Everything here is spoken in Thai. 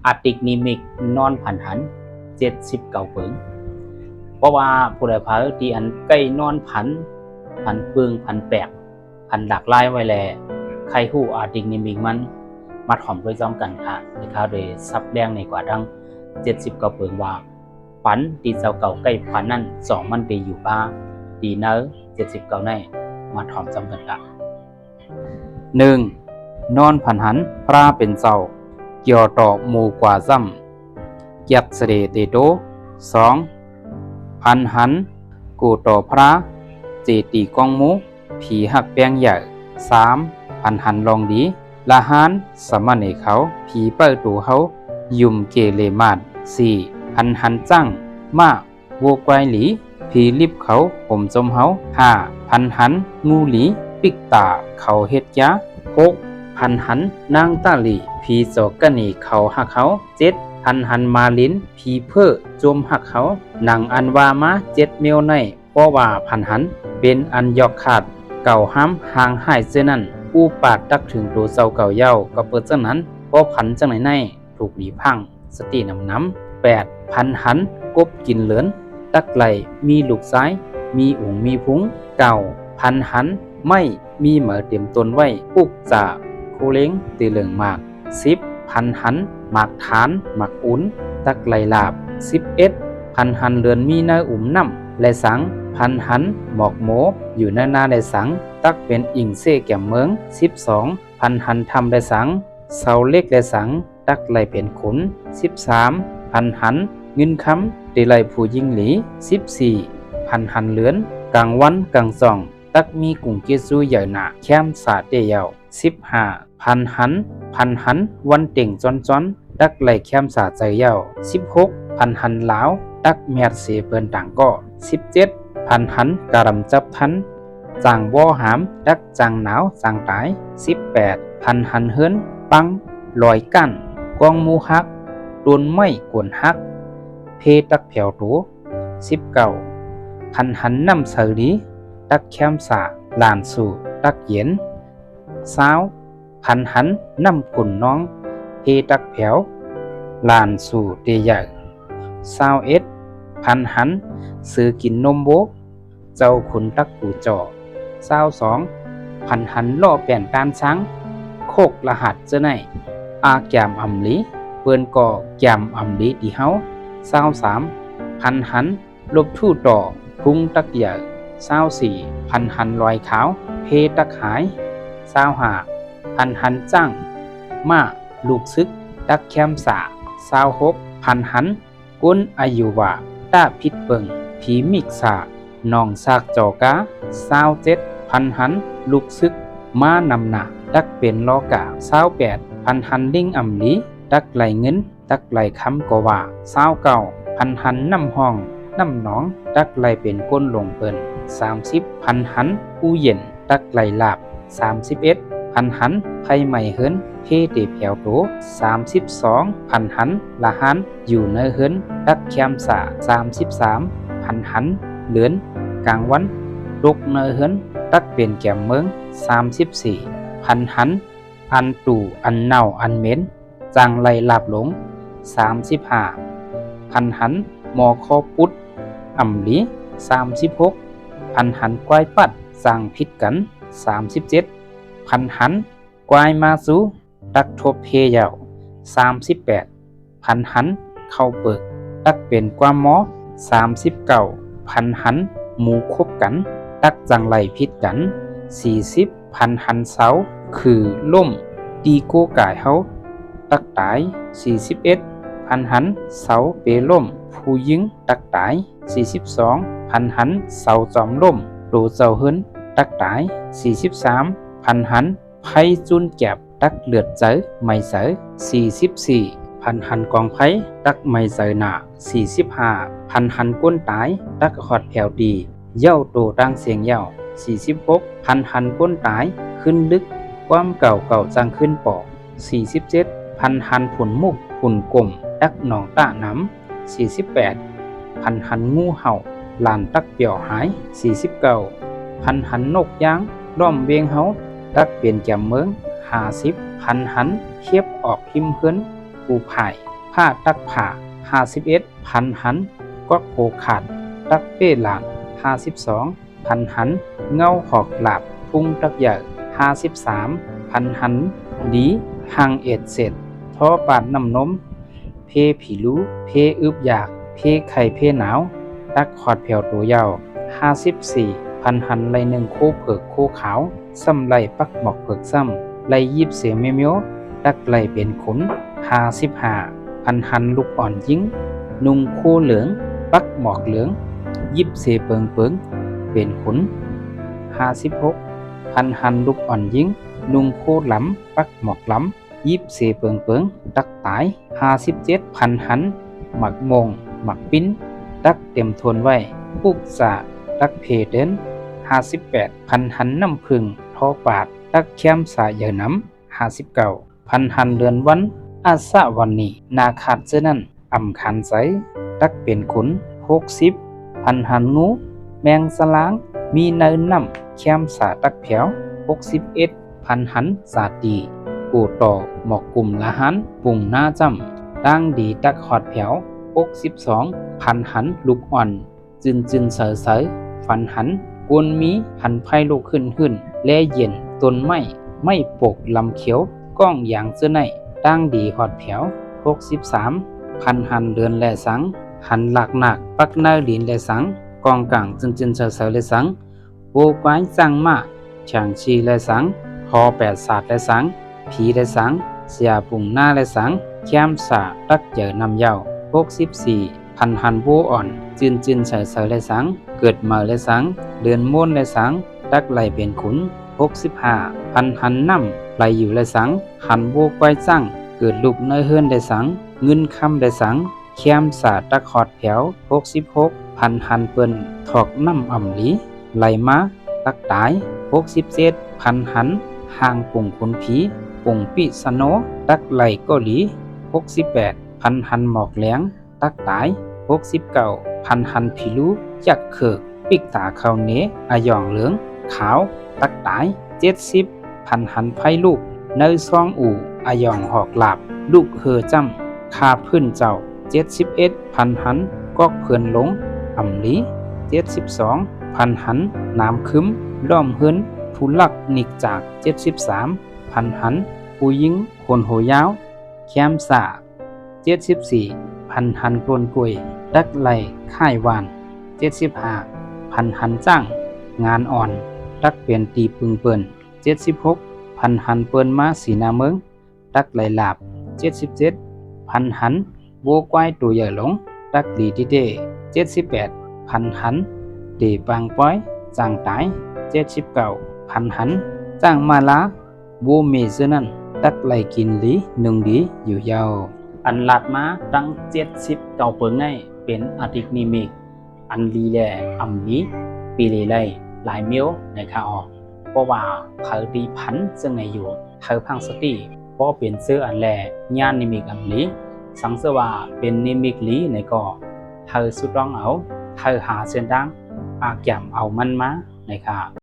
อาติกนิมิกนอนผันหัน79เปิงเพราะว่าผู้ใดพาที่อันใกล้นอนผันปึงผันแปลกผันหลากหลายไว้แลใครฮู้อาติกนิมิกมันมาถ่อมด้วยจ้อมกันค่ะในข่าวเลยซับแดงในกว่าทั้ง79เปิงว่าฝันตีเจ้าเก่าใกล้ฝันนั่น2มันไปอยู่ป้าดีเนอ79แน่มาถ่อมจ้อมกันค่ะ1นอนผันหันพระเป็นเจ้าเกี่ยวต่อหมู่กว่าซ้ำเกียรติเสด็จเตโต2พันหันกูต่อพระเจตีกองมูผีหักแปงใหญ่3พันหันลองดีละหานสมณเณรเขาผีเปิดตูเขายุ่มเกเลมาด4พันหันจังมาวัวไกวหลีผีลิบเขาผมจมเขา5พันหันงูหลีปิกตาเขาเฮ็ดยา6พันหันนางตาลีผีโจกนีเขาหักเขา7พันหันมาลินผีเพื่อจมหักเขาหนังอันว่ามา7เมียวในเพราะว่าพันหันเป็นอันยอกขาดเก่าห้ำห่างหายเจนั้นอู้ปาดตักถึงตัวเจ้าเก่าเย้าก็เปิดจังนั้นเพราะพันจังไหนในถูกหลีพังสติน้ำ8พันหันกบกินเหลือนตักไหลมีลูกซ้ายมีอุ๋งมีพุง9พันหันไม่มีเหมือเต็มตนไว้ปุกจ่าคูเล้งตีเหลืองหมาก10พันหันหมากฐานหมากอุ่นตักไหลลาบ11พันหันเรือนมีเนื้ออุ่มน้ำและสังพันหันหมอกโมอยู่หน้าและสังตักเป็นอิงเซ่แก่เมือง12พันหันทำและสังเสาเล็กและสังตักไหลเป็นขุน13พันหันเงินคำตีไหลผู้ยิ่งหลี14พันหันเลือนกลางวันกลางส่องตักมีกุ้งเกซูใหญ่หนาแคมสาเตียว15พันหันวันเต่งจอนตักไหลแคมสาใจเยา16พันหันลาวตักเมียดเสเปินต่างก็17พันหันการำจับทันจางบ่อหามตักจางหนาวจางตาย18พันหันเฮินปังลอยกั้นกองมูฮักโดนไม่กวนฮักเพตักแผ่วตัว19พันหันน้ำเสรีตักแคมสาลานสู่ตักเย็น20พันหันน้ำกุ่นน้องเพตักแผ่วลานสู่เตยใหญ่21พันหันซื้อกินนมโบเจ้าขุนตักปูจ่อ22พันหันล่อแป่นการช้างโคกรหัสเจ้าไหนอาแกมอำลีเปิ้นก่อแกมอำลีดีเฮา23พันหันลบทู่ต่อพุงตักใหญ่24พันหันลอยขาวเพตักหาย25พันหันจ้างมาลูกซึกตักแคมสา26พันหันก้นอายุวาต้าพิษเปิงผีมิกษาหนองซากจอกา27พันหันลูกซึกมานำหนาตักเป็นลอกา28พันหันลิงอำลีตักไหลเงินตักไหลคำกว่า29พันหันน้ำห้องน้ำหนองตักไหลเป็นก้นลงเปิ่น30พันหันอู้เย็นตักไหลลาบ31พันหันไผ่ใหม่เฮินเพเตแผวโต32พันหันละหันอยู่เนเฮินตักแคมสา33พันหันเหลือนกลางวันลุกเนเฮินตักเป็นแก่มเมือง34พันหันอันตู่อันเน่าอันเหม็นจางไหลลาบหลง35พันหันมอคอปุดอ่ำลี36พันหันกวายปัดสร้างพิษกัน37พันหันกวายมาสูตักทบเพยาว38พันหันเข้าเปิกตักเป็นกว่าหมอ39พันหันหมูคบกันตักจังไหลพิษกัน40พันหันเสาคือล่มตีโกกายเฮาตักตาย41พันหันเสาเปล่มผู้ยิงตักตาย42พันหันเสาจอมล่มโดเจ้าเฮินตักตาย43พันหันไพ่จุนแก็บตักเลือดเจอไม่เจอ44พันหันกองไพ่ตักไม่เจอหนา45พันหันก้นตายตักหอดแผ่วดีเย้าโตตั้งเสียงเย้า46พันหันก้นตายขึ้นลึกความเก่าจังขึ้นปอก47พันหันผุนมุกผุนกลมตักหนองตะน้ำ48พันหันงูเห่าลานตักเปี่ยวหาย49พันหันนกยางล้อมเวียงเฮาตักเปลี่ยนแก่เมือง50พันหันเทียบออกหิมเฮินปูไผ่ ผ้าตักผ้า51พันหันก็โคขาดตักเป้หลาน52พันหันเงาหอกหลาบพุ่งตักใหญ่53พันหันดีหังเอ็ดเสร็จท้อปาดน้ำนมเพผีรู้เพอึบอยากเพไข่เพหนาวตักขอดแผ่วตัวยาว54พันหันไหลหนึ่งโคเผือกโคขาวซ้ำไหลปักหมอกเผือกซ้ำไหลยิบเสียเมียวเมียวตักไหลเป็นขน55พันหันลูกอ่อนยิงนุ่งโคเหลืองปักหมอกเหลืองยิบเสเปิงเปิงเป็นขน56พันหันลูกอ่อนยิงนุ่งโคหลำปักหมอกหลำยิบเสเปิงเปิงตักตาย57พันหันหมักมงหมักปิ้นตักเต็มทนไว้ปุกษาตักเพเดิน58พันหันน้ำพึ่งทอปาดตักแคมสาเยน้ำ59พันหันเดือนวันอาสะวันนี้นาขาดเจนั่นอำคันใจตักเป็นขุน60พันหันงูแมงสลางมีเนินน้ำแคมสาตักแผว61พันหันสาดีกูต่อหมอกกลุ่มละหันปุ่งหน้าจำดังดีตักหอดแผว62พันหันลูกอ่อนจึนเสยเสยฟันหันกวนมีหันไพ่ลูกขึ้นแลเย็นต้นไม้ไม่ปกลำเขียวก้องอย่างเสื้อในดังดีหอดแผว63พันหันเดือนแลสังหันหลักหนักปักเนอหลินแลสังกองกลางจึนเสยเสยแลสังโวกวายจังมาช่างชีแลสังพอ8ศาสตร์แลสังผีแลสังเสียปุ่งหน้าแลสังแคมสาตักเจอนำเยา64พันหันโวอ่อนจึนเสยเสยแลสังเกิดมาแลสังเดือนม้วนแลสังตักไหลเป็นขุน65พันหันน้ำไหลอยู่แลสังหันโวกวายจังเกิดลูกเนยเฮือนแลสังเงินคำแลสังแคมสาตักหอดแผว66พันหันเปิ้นถอกน้ำอ่ำลีไหลมาตักตาย67พันหันห่างปุ่งขุนผีปุ่งปิสโนตักไหลเกาหลี68พันหันหมอกแหลงตักตาย69พันหันผีรู้จักเขิกปิกตาเขาเนอายองเหลืองขาวตักตาย70พันหันไพ่ลูกเนยซองอู่อายองหอกหลาบลูกเฮอจำคาพื้นเจ้า71พันหันกอกเพื่อนหลงอ่ำลี72พันหันน้ำคึ้มล้อมเฮือนผู้ลักนิกจาก73พันหันผู้ยิงคนโหยาวแคมสา74พันหันปนกวยดักไหลค่ายวาน75พันหันจ้างงานอ่อนดักเปลี่ยนตีปึงเปิ้น76พันหันเปิ้นมาสีนาเมืองดักไหลหลาบ77พันหันโวกวายตัวใหญ่หลงดักดีที่เด้78พันหันเดปางป้อยจางตาย79พันหันจ้างมาลาโวเมเซนั้นดักไหลกินลีหนึ่งดีอยู่ยาวอันลาดมาตั้ง79เปิงไงเป็นอาทิกนิมิกอันลีแลอัมลีปีเลไลหลายเมียวในข่าวเพราะว่าเขาดีพันซึ่งไงอยู่เขาพังสติเพราะเป็นเสื้ออันแลญาณนิมิกอัมลีสังเสว่าเป็นนิมิกลีในก่อเขาสุดร้องเอาเขาหาเส้นดังอาแกมเอามันมาในข่าว